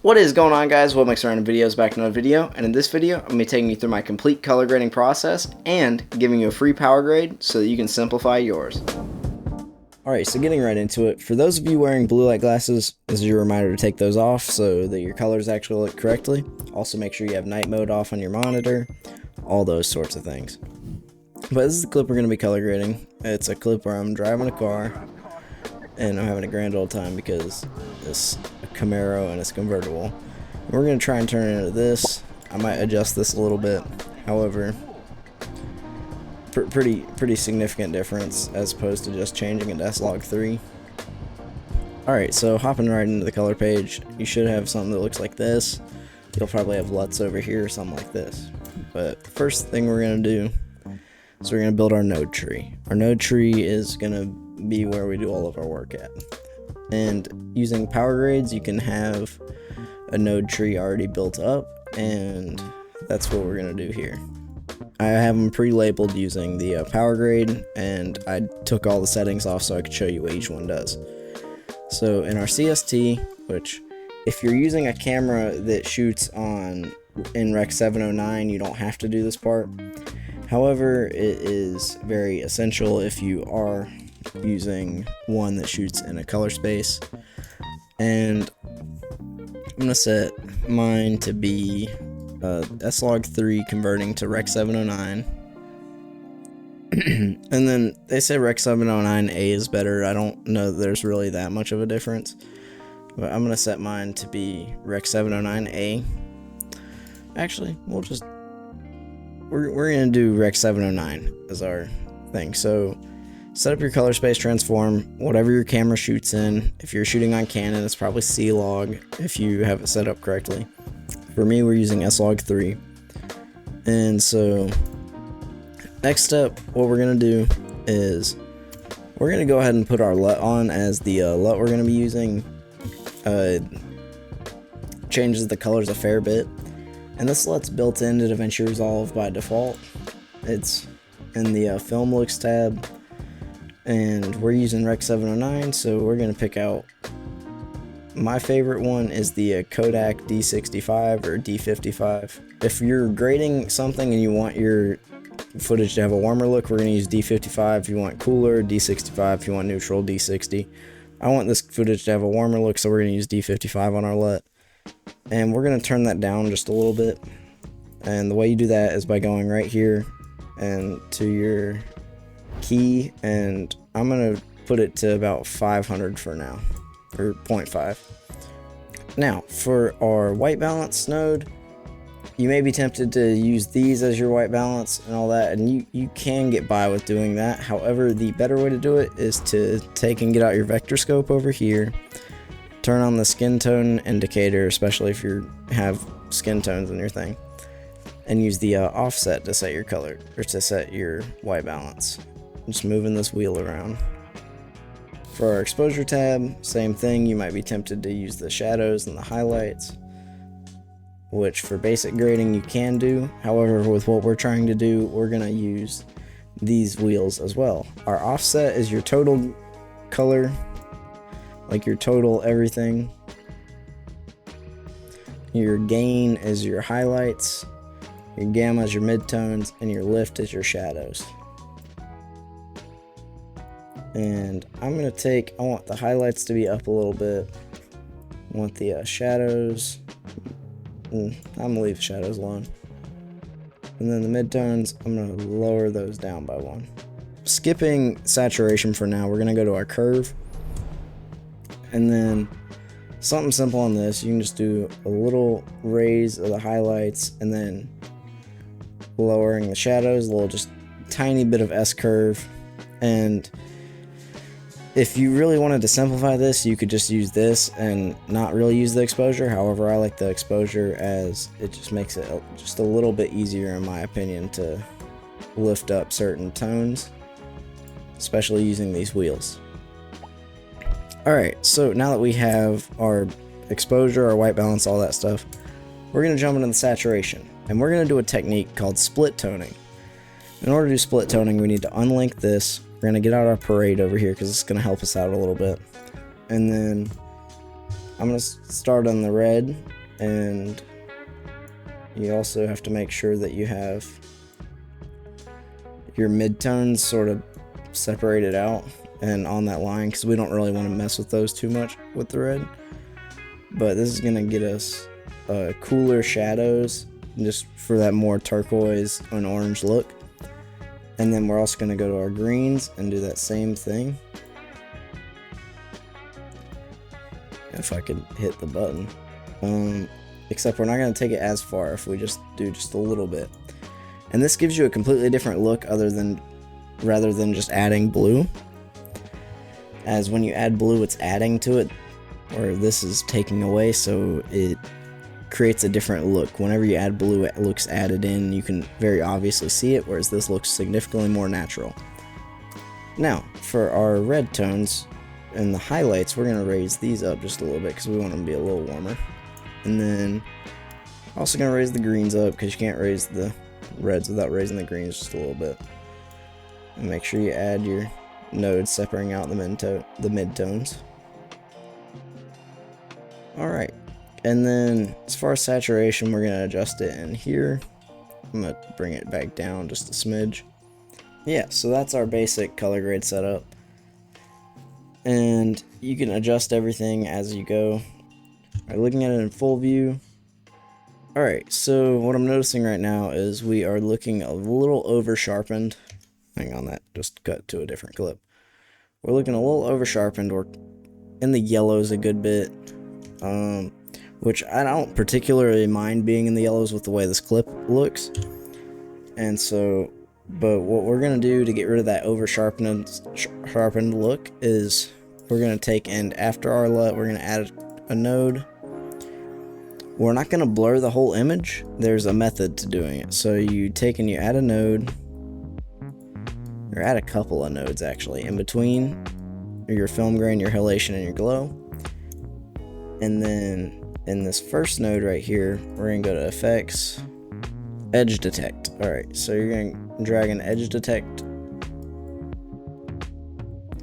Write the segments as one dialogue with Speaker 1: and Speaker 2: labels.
Speaker 1: What is going on, guys? What makes random videos back in another video, and in this video I'm going to be taking you through my complete color grading process and giving you a free power grade so that you can simplify yours. Alright, so getting right into it, for those of you wearing blue light glasses, this is your reminder to take those off so that your colors actually look correctly. Also make sure you have night mode off on your monitor, all those sorts of things. But this is the clip we're going to be color grading. It's a clip where I'm driving a car and I'm having a grand old time because it's a Camaro and it's convertible. We're going to try and turn it into this. I might adjust this a little bit, however, pretty significant difference as opposed to just changing it to S-Log3. Alright, so hopping right into the color page, you should have something that looks like this. You'll probably have LUTs over here or something like this. But the first thing we're going to do is we're going to build our node tree. Our node tree is going to be where we do all of our work at. And using power grades, you can have a node tree already built up, and that's what we're going to do here. I have them pre-labeled using the power grade, and I took all the settings off so I could show you what each one does. So in our CST, which if you're using a camera that shoots in Rec. 709, you don't have to do this part. However, it is very essential if you are using one that shoots in a color space. And I'm going to set mine to be S-Log3 converting to Rec. 709. And then they say Rec. 709A is better. I don't know that there's really that much of a difference. But I'm going to set mine to be Rec. 709A. Actually, we're going to do Rec. 709 as our thing. So set up your color space transform, whatever your camera shoots in. If you're shooting on Canon, it's probably C-Log if you have it set up correctly. For me, we're using S-Log3. And so next step, what we're going to do is we're going to go ahead and put our LUT on, as the LUT we're going to be using changes the colors a fair bit. And this LUT's built into Davinci Resolve by default. It's in the Film Looks tab. And we're using Rec. 709, so we're going to pick out, my favorite one is the Kodak D65 or D55. If you're grading something and you want your footage to have a warmer look, we're going to use D55. If you want cooler, D65. If you want neutral, D60. I want this footage to have a warmer look, so we're going to use D55 on our LUT. And we're going to turn that down just a little bit. And the way you do that is by going right here and to your key, and I'm going to put it to about 500 for now, or 0.5. Now, for our white balance node, you may be tempted to use these as your white balance and all that, and you can get by with doing that. However, the better way to do it is to take and get out your vector scope over here, turn on the skin tone indicator, especially if you have skin tones in your thing, and use the offset to set your color, or to set your white balance. Just moving this wheel around. For our exposure tab, same thing. You might be tempted to use the shadows and the highlights, which for basic grading you can do. However, with what we're trying to do, we're going to use these wheels as well. Our offset is your total color, like your total everything. Your gain is your highlights, your gamma is your midtones, and your lift is your shadows. And I'm going to I want the highlights to be up a little bit. I want the shadows, I'm going to leave the shadows alone. And then the midtones, I'm going to lower those down by 1. Skipping saturation for now, we're going to go to our curve. And then something simple on this, you can just do a little raise of the highlights and then lowering the shadows, a little just tiny bit of S-curve. And if you really wanted to simplify this, you could just use this and not really use the exposure. However, I like the exposure as it just makes it just a little bit easier, in my opinion, to lift up certain tones, especially using these wheels. Alright, so now that we have our exposure, our white balance, all that stuff, we're going to jump into the saturation. And we're going to do a technique called split toning. In order to do split toning, we need to unlink this. We're going to get out our parade over here because it's going to help us out a little bit. And then I'm going to start on the red, and you also have to make sure that you have your midtones sort of separated out and on that line, because we don't really want to mess with those too much with the red. But this is going to get us cooler shadows, just for that more turquoise and orange look. And then we're also going to go to our greens and do that same thing. If I could hit the button. Except we're not going to take it as far if we just do just a little bit. And this gives you a completely different look rather than just adding blue. As when you add blue, it's adding to it, or this is taking away, so it creates a different look. Whenever you add blue, it looks added in. You can very obviously see it, whereas this looks significantly more natural. Now, for our red tones and the highlights, we're going to raise these up just a little bit because we want them to be a little warmer. And then also going to raise the greens up because you can't raise the reds without raising the greens just a little bit. And make sure you add your nodes separating out the midtones. Alright, and then as far as saturation, we're going to adjust it in here. I'm going to bring it back down just a smidge. Yeah, so that's our basic color grade setup. And you can adjust everything as you go. Alright, looking at it in full view. Alright, so what I'm noticing right now is we are looking a little over sharpened. Hang on, that just cut to a different clip. We're looking a little over sharpened. We're in the yellows a good bit. Which I don't particularly mind being in the yellows with the way this clip looks. And so, but what we're going to do to get rid of that over sharpened look is we're going to take, and after our LUT, we're going to add a node. We're not going to blur the whole image. There's a method to doing it. So you take and you add a node, or add a couple of nodes actually, in between your film grain, your halation, and your glow. And then in this first node right here, we're going to go to Effects, Edge Detect. Alright, so you're going to drag an Edge Detect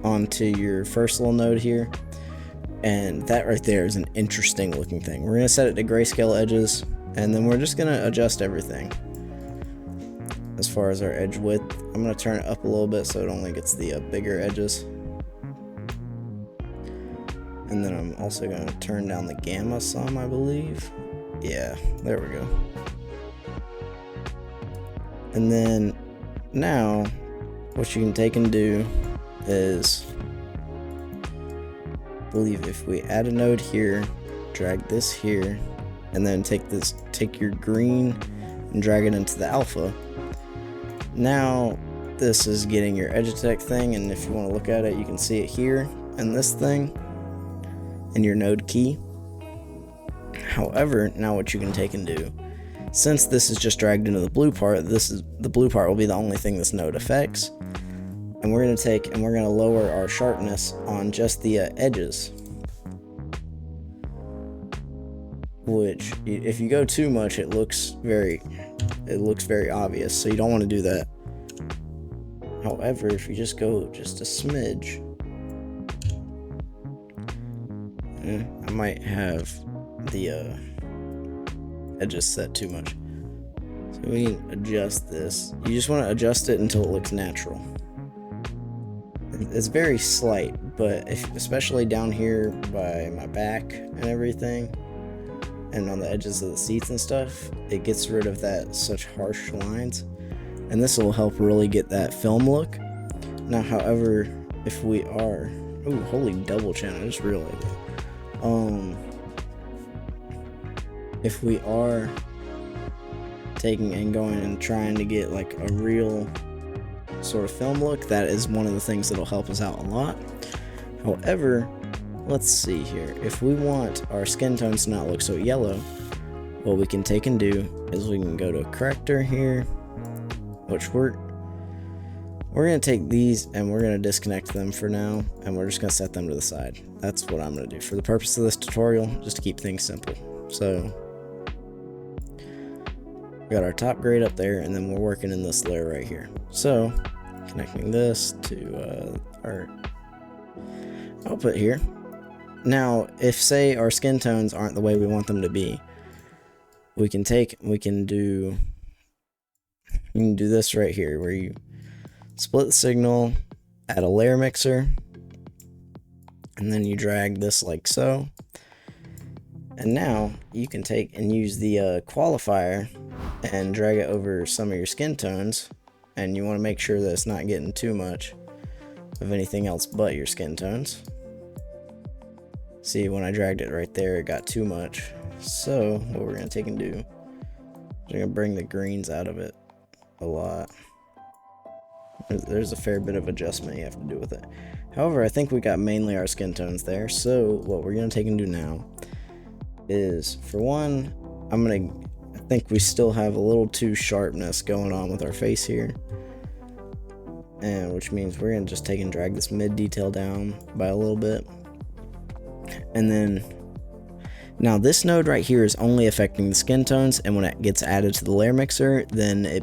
Speaker 1: onto your first little node here. And that right there is an interesting looking thing. We're going to set it to grayscale edges, and then we're just going to adjust everything. As far as our edge width, I'm going to turn it up a little bit so it only gets the bigger edges. And then I'm also going to turn down the gamma some, I believe. Yeah, there we go. And then now, what you can take and do is, I believe if we add a node here, drag this here, and then take your green and drag it into the alpha. Now, this is getting your edge detect thing, and if you want to look at it, you can see it here, and this thing, and your node key. However, now what you can take and do, since this is just dragged into the blue part, the blue part will be the only thing this node affects. And we're going to take and we're going to lower our sharpness on just the edges. Which, if you go too much, it looks very obvious, so you don't want to do that. However, if you just go just a smidge, I might have the edges set too much. So we can adjust this. You just want to adjust it until it looks natural. It's very slight, but especially down here by my back and everything, and on the edges of the seats and stuff, it gets rid of that such harsh lines, and this will help really get that film look. Now, however, if we are, ooh, holy double chin, I just realized that. If we are taking and going and trying to get like a real sort of film look, that is one of the things that'll help us out a lot. However, let's see here. If we want our skin tones to not look so yellow, what we can take and do is we can go to Corrector here, which we're going to take these and we're going to disconnect them for now, and we're just going to set them to the side. That's what I'm going to do for the purpose of this tutorial, just to keep things simple. So we got our top grade up there, and then we're working in this layer right here. So connecting this to our output here, Now, if say our skin tones aren't the way we want them to be, we can do this right here, where you split the signal, add a layer mixer, and then you drag this like so. And now you can take and use the qualifier and drag it over some of your skin tones, and you want to make sure that it's not getting too much of anything else but your skin tones. See, when I dragged it right there, it got too much. So what we're going to take and do is we're going to bring the greens out of it a lot. There's a fair bit of adjustment you have to do with it. However, I think we got mainly our skin tones there. So what we're going to take and do now is, for one, I think we still have a little too sharpness going on with our face here. And which means we're going to just take and drag this mid detail down by a little bit. And then, now this node right here is only affecting the skin tones, and when it gets added to the layer mixer, then it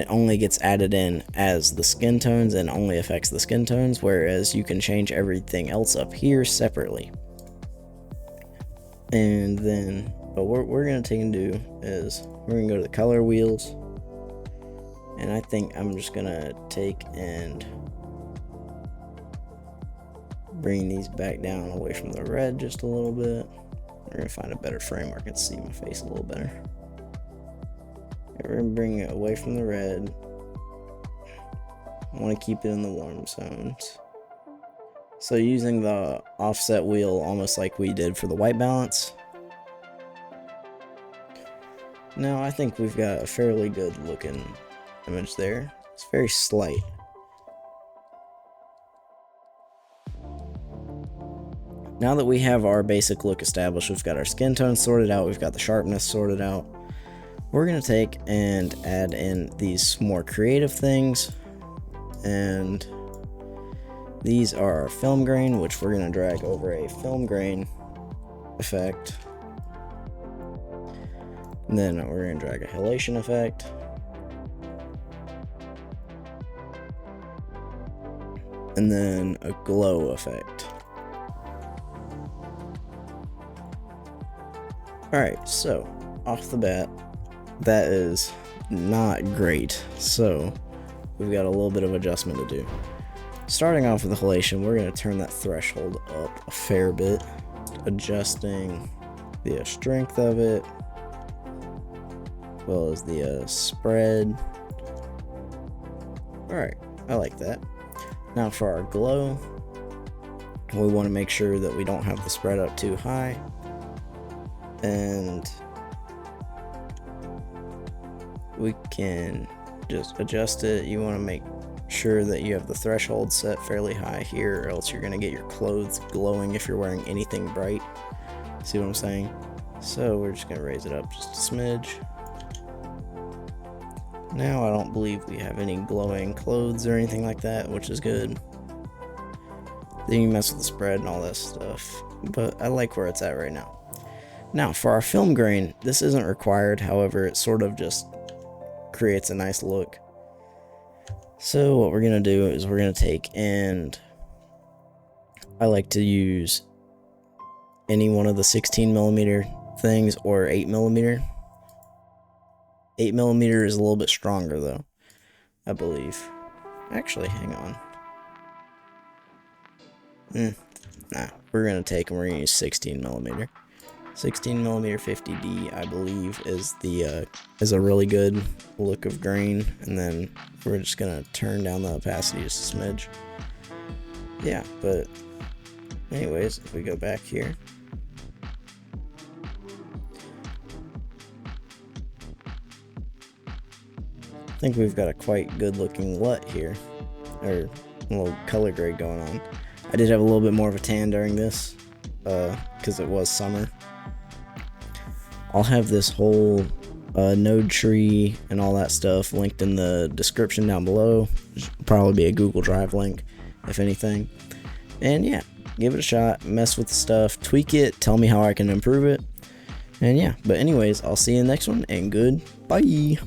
Speaker 1: only gets added in as the skin tones and only affects the skin tones, whereas you can change everything else up here separately. And then, but what we're going to take and do is we're going to go to the color wheels, and I think I'm just going to take and bring these back down away from the red just a little bit. We're going to find a better frame where I can see my face a little better. We're going to bring it away from the red. I want to keep it in the warm zones. So using the offset wheel almost like we did for the white balance. Now I think we've got a fairly good looking image there. It's very slight. Now that we have our basic look established, we've got our skin tone sorted out, we've got the sharpness sorted out, we're going to take and add in these more creative things. And these are our film grain, which we're going to drag over a film grain effect. And then we're going to drag a halation effect. And then a glow effect. Alright, so off the bat, that is not great. So we've got a little bit of adjustment to do. Starting off with the halation, we're going to turn that threshold up a fair bit, adjusting the strength of it, as well as the spread. Alright, I like that. Now for our glow, we want to make sure that we don't have the spread up too high. And we can just adjust it. You want to make sure that you have the threshold set fairly high here, or else you're going to get your clothes glowing if you're wearing anything bright. See what I'm saying? So we're just going to raise it up just a smidge. Now I don't believe we have any glowing clothes or anything like that, which is good. Then you mess with the spread and all that stuff, but I like where it's at right now. Now for our film grain, this isn't required, however it sort of just creates a nice look. So what we're going to do is we're going to take, and I like to use any one of the 16mm things or 8mm. 8mm is a little bit stronger though, I believe. Actually, hang on. Nah, we're going to take and we're going to use 16mm. 16mm 50D, I believe, is a really good look of grain, and then we're just gonna turn down the opacity just a smidge. Yeah, but anyways, if we go back here, I think we've got a quite good looking LUT here, or a little color grade going on. I did have a little bit more of a tan during this, because it was summer. I'll have this whole node tree and all that stuff linked in the description down below. There'll probably be a Google Drive link, if anything. And yeah, give it a shot, mess with the stuff, tweak it, tell me how I can improve it. And yeah, but anyways, I'll see you in the next one, and goodbye.